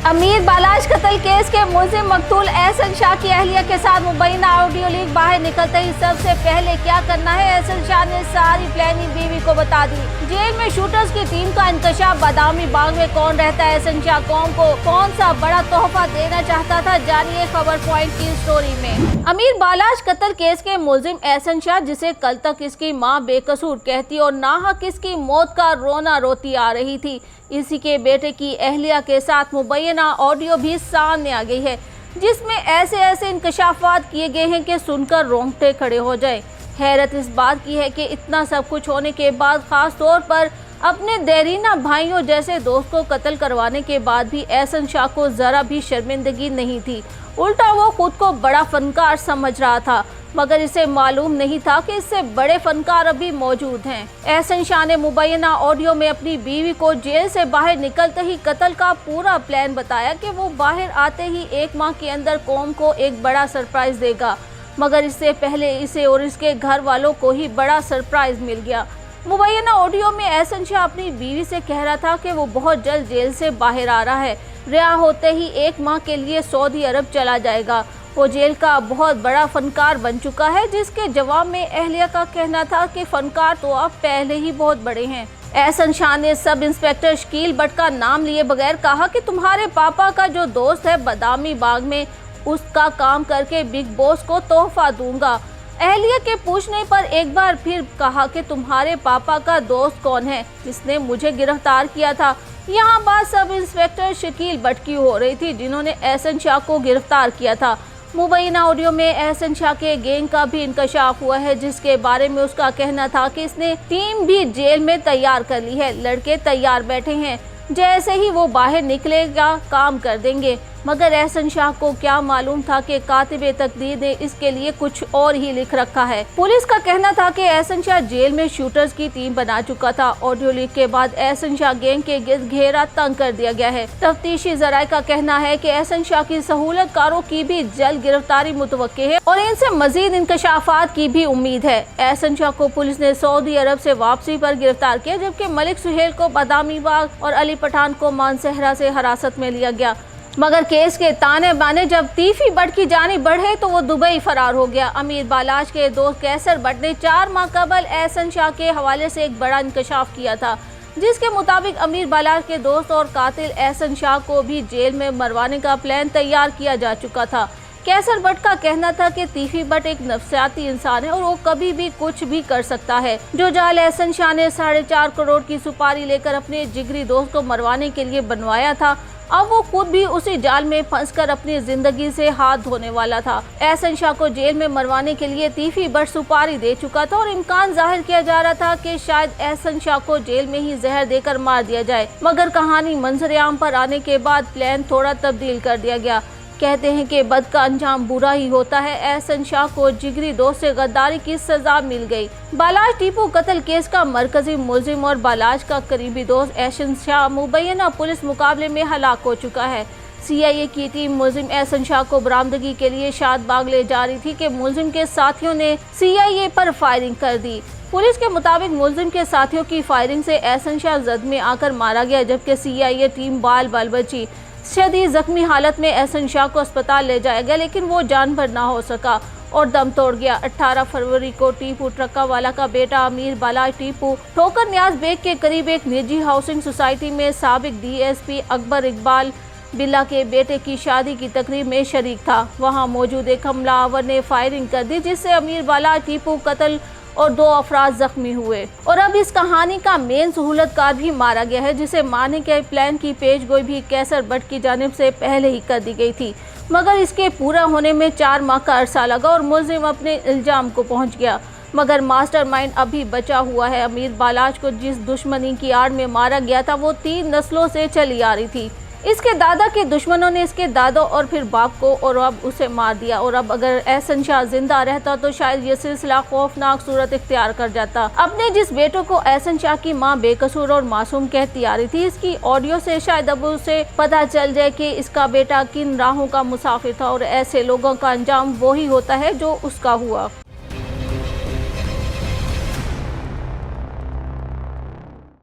अमीर बालाज कत्ल केस के मुलजिम मकतूल एहसन शाह की अहलिया के साथ मुबैना ऑडियो लीक बाहर निकलते ही सबसे पहले क्या करना है, एहसन शाह ने सारी प्लानिंग बीवी को बता दी। जेल में शूटर्स की टीम का इंकशाफ, बादामी बाग में कौन रहता है, एहसन शाह कौम को कौन सा बड़ा तोहफा देना चाहता था, जानिए खबर पॉइंट की स्टोरी में। अमीर बालाज कत्ल केस के मुलजिम एहसन शाह, जिसे कल तक इसकी माँ बेकसूर कहती और नाहक इसकी मौत का रोना रोती आ रही थी, इसी के बेटे की अहलिया के साथ मुबैना ऑडियो भी सामने आ गई है, जिसमें ऐसे इंकशाफात किए गए हैं कि सुनकर रोंगटे खड़े हो जाए। हैरत इस बात की है कि इतना सब कुछ होने के बाद, खास तौर पर अपने देरीना भाइयों जैसे दोस्त को कत्ल करवाने के बाद भी एहसन शाह को जरा भी शर्मिंदगी नहीं थी। उल्टा वो खुद को बड़ा फनकार समझ रहा था, मगर इसे मालूम नहीं था कि इससे बड़े फनकार अभी मौजूद हैं। एहसन शाह ने मुबैना ऑडियो में अपनी बीवी को जेल से बाहर निकलते ही कत्ल का पूरा प्लान बताया कि वो बाहर आते ही 1 माह के अंदर कौम को एक बड़ा सरप्राइज देगा, मगर इससे पहले इसे और इसके घर वालों को ही बड़ा सरप्राइज मिल गया। मुबैना ऑडियो में एहसन शाह अपनी बीवी से कह रहा था कि वो बहुत जल्द जेल से बाहर आ रहा है, रिहा होते ही 1 माह के लिए सऊदी अरब चला जाएगा। वो जेल का बहुत बड़ा फनकार बन चुका है, जिसके जवाब में अहलिया का कहना था कि फनकार तो आप पहले ही बहुत बड़े हैं। एहसन शाह ने सब इंस्पेक्टर शकील बट का नाम लिए बगैर कहा कि तुम्हारे पापा का जो दोस्त है बादामी बाग में, उसका काम करके बिग बॉस को तोहफा दूंगा। अहलिया के पूछने पर एक बार फिर कहा कि तुम्हारे पापा का दोस्त कौन है जिसने मुझे गिरफ्तार किया था। यहाँ बात सब इंस्पेक्टर शकील बट की हो रही थी, जिन्होंने एहसन शाह को गिरफ्तार किया था। मुबैना ऑडियो में एहसन शाह के गैंग का भी इंकशाफ हुआ है, जिसके बारे में उसका कहना था कि इसने टीम भी जेल में तैयार कर ली है, लड़के तैयार बैठे हैं, जैसे ही वो बाहर निकलेगा काम कर देंगे। मगर एहसन शाह को क्या मालूम था कि कातिबे तकदीर ने इसके लिए कुछ और ही लिख रखा है। पुलिस का कहना था कि एहसन शाह जेल में शूटर्स की टीम बना चुका था। ऑडियो लीक के बाद एहसन शाह गैंग के गिर्द घेरा तंग कर दिया गया है। तफ्तीशी जराये का कहना है कि एहसन शाह की सहूलतकारों की भी जल्द गिरफ्तारी मुतवक्के है और इनसे मजीद इंकशाफात की भी उम्मीद है। एहसन शाह को पुलिस ने सऊदी अरब से वापसी पर गिरफ्तार किया, जबकि मलिक सुहेल को बादामी बाग और अली पठान को मानसहरा से हिरासत में लिया गया। मगर केस के ताने बाने जब तीफी बट की जानी बढ़े तो वो दुबई फरार हो गया। अमीर बालाज के दोस्त कैसर बट ने 4 माह कबल एहसन शाह के हवाले से एक बड़ा इंकशाफ किया था, जिसके मुताबिक अमीर बालाज के दोस्त और कातिल एहसन शाह को भी जेल में मरवाने का प्लान तैयार किया जा चुका था। कैसर बट का कहना था कि तीफी बट एक नफसियाती इंसान है और वो कभी भी कुछ भी कर सकता है। जो जाल एहसन शाह ने 4.5 करोड़ की सुपारी लेकर अपने जिगरी दोस्त को मरवाने के लिए बनवाया था, अब वो खुद भी उसी जाल में फंसकर अपनी जिंदगी से हाथ धोने वाला था। एहसन शाह को जेल में मरवाने के लिए तीफी बट सुपारी दे चुका था और इम्कान जाहिर किया जा रहा था कि शायद एहसन शाह को जेल में ही जहर देकर मार दिया जाए। मगर कहानी मंजर-ए-आम पर आने के बाद प्लान थोड़ा तब्दील कर दिया गया। कहते हैं कि बद का अंजाम बुरा ही होता है। एहसन शाह को जिगरी दोस्त से गद्दारी की सजा मिल गई। बालाज टीपू कत्ल केस का मरकजी मुलजिम और बालाज का करीबी दोस्त एहसन शाह मुबैना पुलिस मुकाबले में हलाक हो चुका है। CIA की टीम मुलजिम एहसन शाह को बरामदगी के लिए शादबाग ले जा रही थी कि मुलजिम के साथियों ने CIA पर फायरिंग कर दी। पुलिस के मुताबिक मुलजिम के साथियों की फायरिंग से एहसन शाह जद में आकर मारा गया, जबकि CIA टीम बाल बची। शदीद जख्मी हालत में एहसन शाह को अस्पताल ले जाया गया, लेकिन वो जान भर ना हो सका और दम तोड़ गया। 18 फरवरी को टीपू ट्रक्का वाला का बेटा अमीर बालाज टीपू ठोकर नियाज बेग के करीब एक निजी हाउसिंग सोसाइटी में साबिक DSP अकबर इकबाल बिल्ला के बेटे की शादी की तकरीब में शरीक था। वहां मौजूद एक हमलावर ने फायरिंग कर दी, जिससे अमीर बालाज टीपू कत्ल और 2 अफराद जख्मी हुए। और अब इस कहानी का मेन सहूलतकार भी मारा गया है, जिसे मारने के प्लान की पेशगोई भी कैसर बट की जानिब से पहले ही कर दी गई थी। मगर इसके पूरा होने में 4 माह का अरसा लगा और मुलजिम अपने इल्जाम को पहुंच गया। मगर मास्टरमाइंड अभी बचा हुआ है। अमीर बालाज को जिस दुश्मनी की आड़ में मारा गया था, वो 3 नस्लों से चली आ रही थी। इसके दादा के दुश्मनों ने इसके दादों और फिर बाप को और अब उसे मार दिया। और अब अगर एहसन शाह जिंदा रहता तो शायद ये सिलसिला खौफनाक सूरत इख्तियार कर जाता। अपने जिस बेटों को एहसन शाह की माँ बेकसूर और मासूम कहती आ रही थी, इसकी ऑडियो से शायद अब उसे पता चल जाए कि इसका बेटा किन राहों का मुसाफिर था और ऐसे लोगों का अंजाम वो ही होता है जो उसका हुआ।